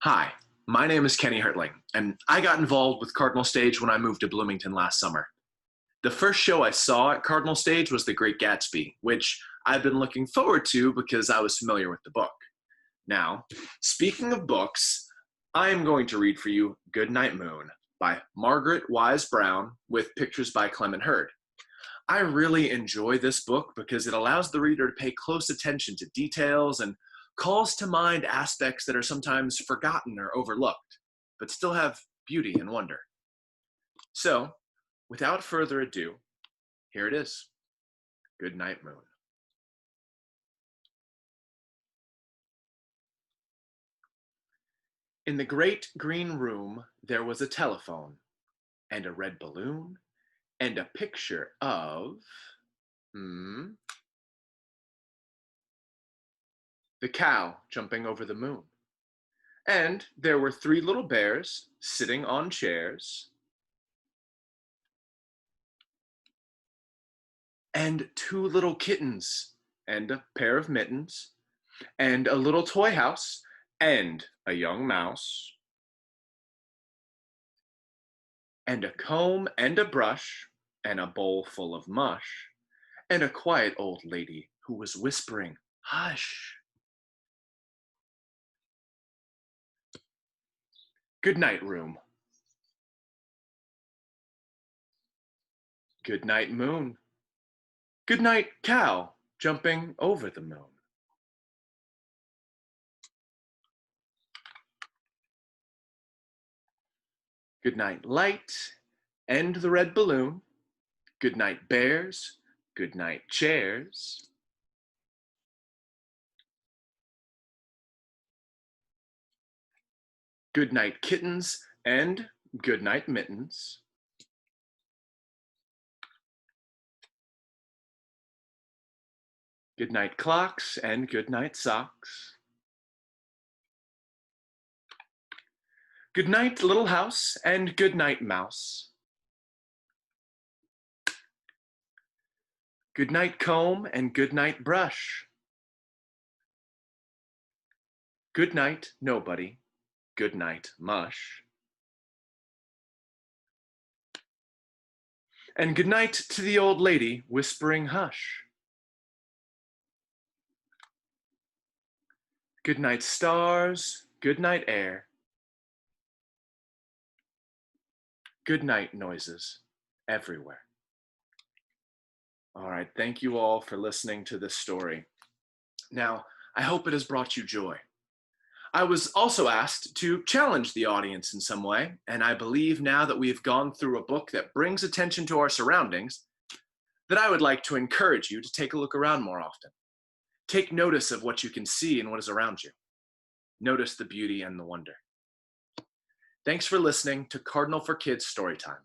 Hi, my name is Kenny Hertling, and I got involved with Cardinal Stage when I moved to Bloomington last summer. The first show I saw at Cardinal Stage was The Great Gatsby, which I've been looking forward to because I was familiar with the book. Now, speaking of books, I am going to read for you Goodnight Moon by Margaret Wise Brown with pictures by Clement Hurd. I really enjoy this book because it allows the reader to pay close attention to details and calls to mind aspects that are sometimes forgotten or overlooked, but still have beauty and wonder. So, without further ado, here it is, Goodnight Moon. In the great green room, there was a telephone, and a red balloon, and a picture of, the cow jumping over the moon. And there were three little bears sitting on chairs, and two little kittens, and a pair of mittens, and a little toy house, and a young mouse, and a comb and a brush, and a bowl full of mush, and a quiet old lady who was whispering, "Hush." Good night, room. Good night, moon. Good night, cow jumping over the moon. Good night, light and the red balloon. Good night, bears. Good night, chairs. Good night, kittens, and good night, mittens. Good night, clocks, and good night, socks. Good night, little house, and good night, mouse. Good night, comb, and good night, brush. Good night, nobody. Good night, mush. And good night to the old lady whispering hush. Good night, stars. Good night, air. Good night, noises everywhere. All right, thank you all for listening to this story. Now, I hope it has brought you joy. I was also asked to challenge the audience in some way, and I believe now that we've gone through a book that brings attention to our surroundings, that I would like to encourage you to take a look around more often. Take notice of what you can see and what is around you. Notice the beauty and the wonder. Thanks for listening to Cardinal for Kids Storytime.